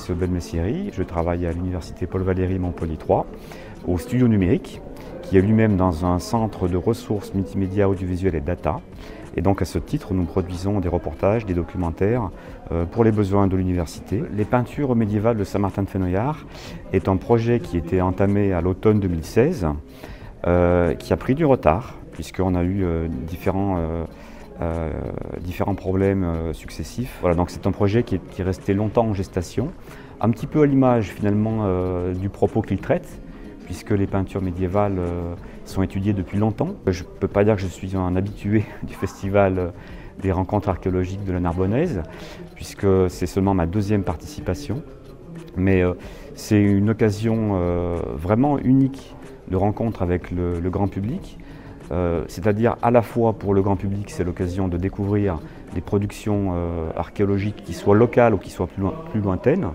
Fabrice Belmessieri, je travaille à l'université Paul Valéry Montpellier 3, au studio numérique, qui est lui-même dans un centre de ressources multimédia, audiovisuel et data. Et donc à ce titre, nous produisons des reportages, des documentaires pour les besoins de l'université. Les peintures médiévales de Saint-Martin-de-Fenouillard est un projet qui était entamé à l'automne 2016, qui a pris du retard, puisqu'on a eu différents problèmes successifs. Voilà, donc c'est un projet qui est resté longtemps en gestation, un petit peu à l'image finalement du propos qu'il traite, puisque les peintures médiévales sont étudiées depuis longtemps. Je ne peux pas dire que je suis un habitué du festival des rencontres archéologiques de la Narbonnaise, puisque c'est seulement ma deuxième participation. Mais c'est une occasion vraiment unique de rencontre avec le grand public. C'est-à-dire à la fois pour le grand public, c'est l'occasion de découvrir des productions archéologiques qui soient locales ou qui soient plus lointaines.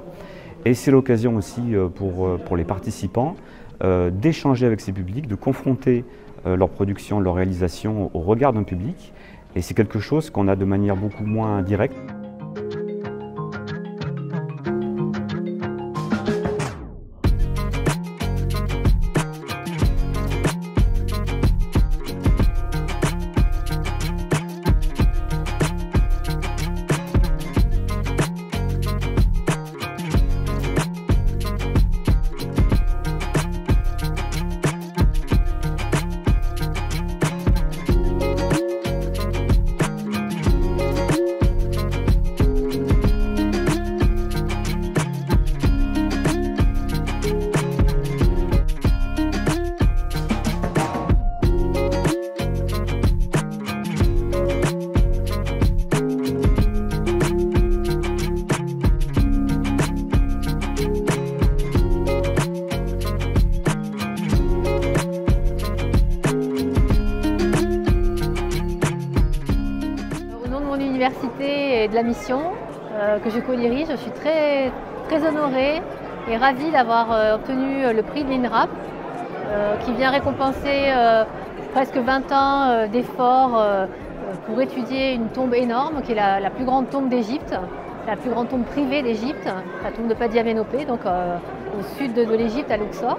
Et c'est l'occasion aussi pour les participants d'échanger avec ces publics, de confronter leur production, leur réalisation au regard d'un public. Et c'est quelque chose qu'on a de manière beaucoup moins directe. Et de la mission que je co-dirige, je suis très honorée et ravie d'avoir obtenu le prix de l'INRAP qui vient récompenser presque 20 ans d'efforts pour étudier une tombe énorme qui est la plus grande tombe d'Égypte, la plus grande tombe privée d'Égypte, la tombe de Padiamenopé, donc au sud de l'Égypte, à Luxor.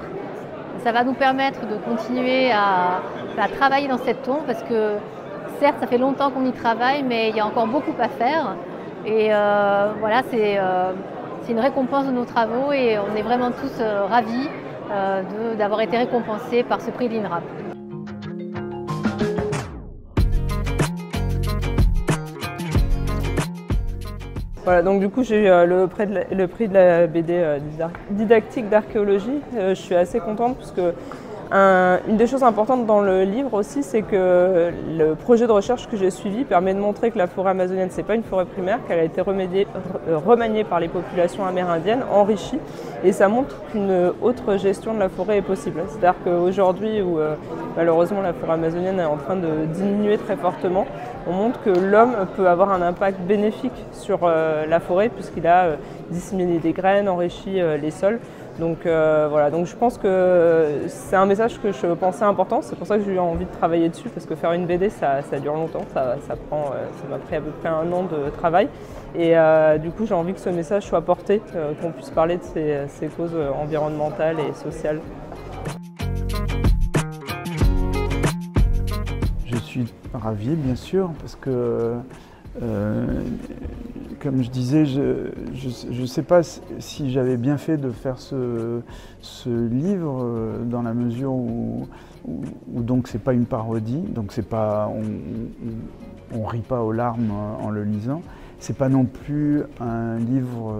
Ça va nous permettre de continuer à travailler dans cette tombe parce que certes, ça fait longtemps qu'on y travaille, mais il y a encore beaucoup à faire. Et voilà, c'est une récompense de nos travaux et on est vraiment tous ravis d'avoir été récompensés par ce prix de l'INRAP. Voilà, donc du coup j'ai eu le prix de la BD didactique d'archéologie. Je suis assez contente parce que une des choses importantes dans le livre aussi, c'est que le projet de recherche que j'ai suivi permet de montrer que la forêt amazonienne, ce n'est pas une forêt primaire, qu'elle a été remaniée par les populations amérindiennes, enrichie, et ça montre qu'une autre gestion de la forêt est possible. C'est-à-dire qu'aujourd'hui, où malheureusement la forêt amazonienne est en train de diminuer très fortement, on montre que l'homme peut avoir un impact bénéfique sur la forêt, puisqu'il a disséminé des graines, enrichi les sols. Donc voilà, donc je pense que c'est un message que je pensais important, c'est pour ça que j'ai eu envie de travailler dessus, parce que faire une BD ça dure longtemps, ça m'a pris à peu près 1 an de travail. Et du coup j'ai envie que ce message soit porté, qu'on puisse parler de ces causes environnementales et sociales. Je suis ravi bien sûr, parce que comme je disais, je ne sais pas si j'avais bien fait de faire ce livre dans la mesure où donc c'est pas une parodie, donc c'est pas, on rit pas aux larmes en le lisant. C'est pas non plus un livre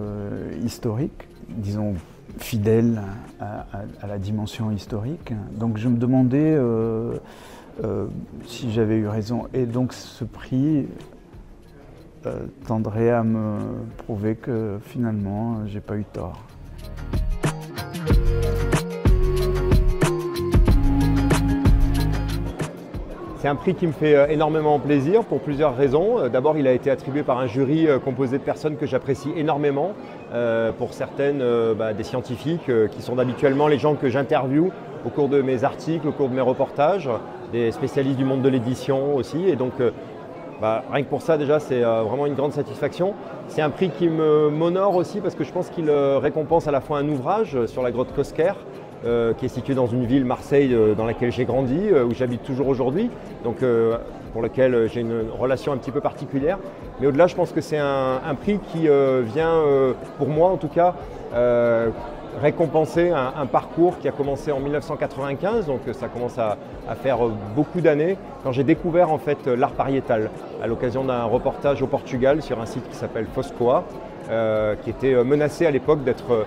historique, disons fidèle à la dimension historique. Donc je me demandais si j'avais eu raison. Et donc ce prix tendrait à me prouver que finalement j'ai pas eu tort. C'est un prix qui me fait énormément plaisir pour plusieurs raisons. D'abord, il a été attribué par un jury composé de personnes que j'apprécie énormément. Pour certaines, des scientifiques qui sont habituellement les gens que j'interviewe au cours de mes articles, au cours de mes reportages, des spécialistes du monde de l'édition aussi. Et donc, Rien que pour ça déjà c'est vraiment une grande satisfaction. C'est un prix qui m'honore aussi parce que je pense qu'il récompense à la fois un ouvrage sur la grotte Cosquer qui est située dans une ville, Marseille, dans laquelle j'ai grandi, où j'habite toujours aujourd'hui, donc pour lequel j'ai une relation un petit peu particulière. Mais au-delà, je pense que c'est un prix qui vient, pour moi en tout cas, récompenser un parcours qui a commencé en 1995, donc ça commence à faire beaucoup d'années, quand j'ai découvert en fait l'art pariétal à l'occasion d'un reportage au Portugal sur un site qui s'appelle Foscoa, qui était menacé à l'époque d'être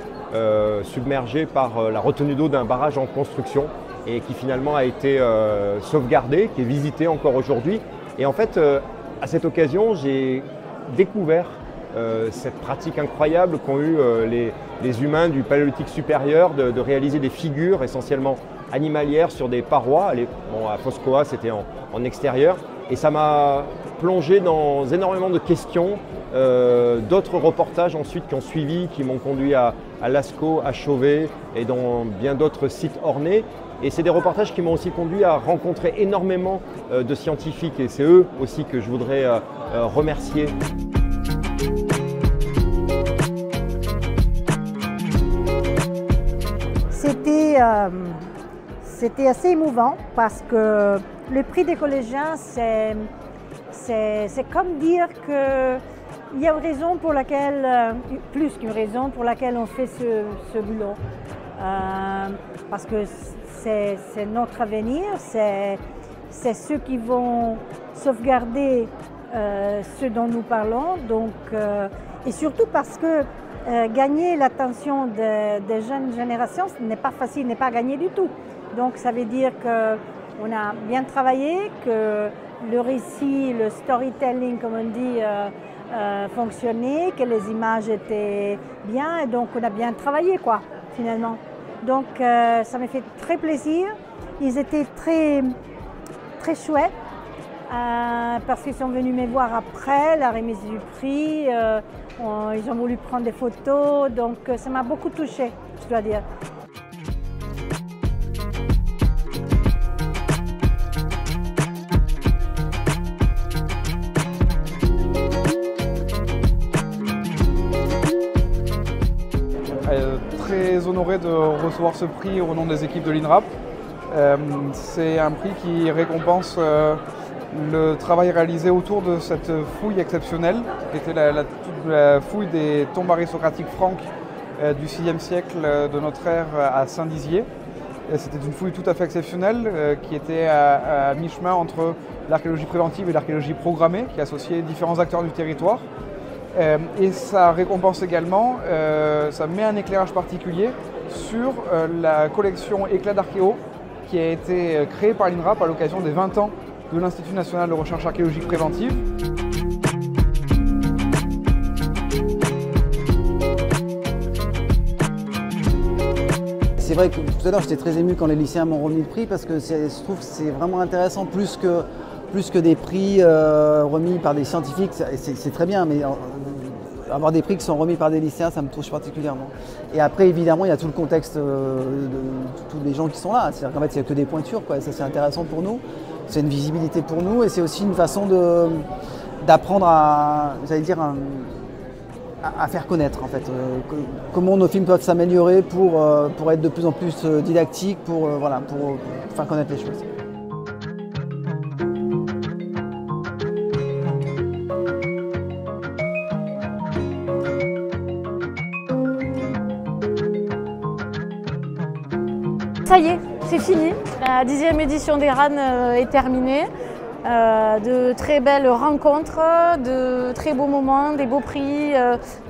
submergé par la retenue d'eau d'un barrage en construction et qui finalement a été sauvegardé, qui est visité encore aujourd'hui. Et en fait, à cette occasion, j'ai découvert cette pratique incroyable qu'ont eu les humains du Paléolithique supérieur de réaliser des figures essentiellement animalières sur des parois. À Foscoa, c'était en extérieur. Et ça m'a plongé dans énormément de questions, d'autres reportages ensuite qui ont suivi, qui m'ont conduit à Lascaux, à Chauvet et dans bien d'autres sites ornés. Et c'est des reportages qui m'ont aussi conduit à rencontrer énormément de scientifiques et c'est eux aussi que je voudrais remercier. C'était assez émouvant parce que le prix des collégiens, c'est comme dire qu'il y a une raison pour laquelle, plus qu'une raison pour laquelle on fait ce boulot. Parce que c'est notre avenir, c'est ceux qui vont sauvegarder ce dont nous parlons. Donc, et surtout parce que gagner l'attention des jeunes générations n'est pas facile, n'est pas gagné du tout. Donc ça veut dire qu'on a bien travaillé, que le récit, le storytelling, comme on dit, fonctionnait, que les images étaient bien et donc on a bien travaillé quoi, finalement. Donc ça m'a fait très plaisir. Ils étaient très, très chouettes parce qu'ils sont venus me voir après la remise du prix. Ils ont voulu prendre des photos, donc ça m'a beaucoup touchée, je dois dire. Très honoré de recevoir ce prix au nom des équipes de l'INRAP. C'est un prix qui récompense le travail réalisé autour de cette fouille exceptionnelle, qui était la fouille des tombes aristocratiques franques du VIe siècle de notre ère à Saint-Dizier. C'était une fouille tout à fait exceptionnelle qui était à mi-chemin entre l'archéologie préventive et l'archéologie programmée, qui associait différents acteurs du territoire. Et ça récompense également, ça met un éclairage particulier sur la collection Éclat d'archéo qui a été créée par l'INRAP à l'occasion des 20 ans de l'Institut national de recherche archéologique préventive. C'est vrai que tout à l'heure j'étais très ému quand les lycéens m'ont remis le prix parce que je trouve que c'est vraiment intéressant plus que des prix remis par des scientifiques, c'est très bien, mais avoir des prix qui sont remis par des lycéens, ça me touche particulièrement. Et après, évidemment, il y a tout le contexte de tous les gens qui sont là. C'est-à-dire qu'en fait, il n'y a que des pointures, quoi. Ça, c'est intéressant pour nous. C'est une visibilité pour nous et c'est aussi une façon d'apprendre à, j'allais dire, à faire connaître, en fait. Comment nos films peuvent s'améliorer pour être de plus en plus didactiques, pour faire connaître les choses. Ça y est, c'est fini. La 10e édition des RAN est terminée. De très belles rencontres, de très beaux moments, des beaux prix,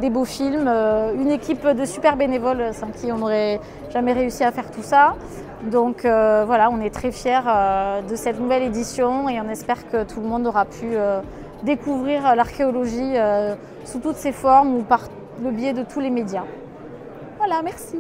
des beaux films. Une équipe de super bénévoles sans qui on n'aurait jamais réussi à faire tout ça. Donc voilà, on est très fiers de cette nouvelle édition et on espère que tout le monde aura pu découvrir l'archéologie sous toutes ses formes ou par le biais de tous les médias. Voilà, merci.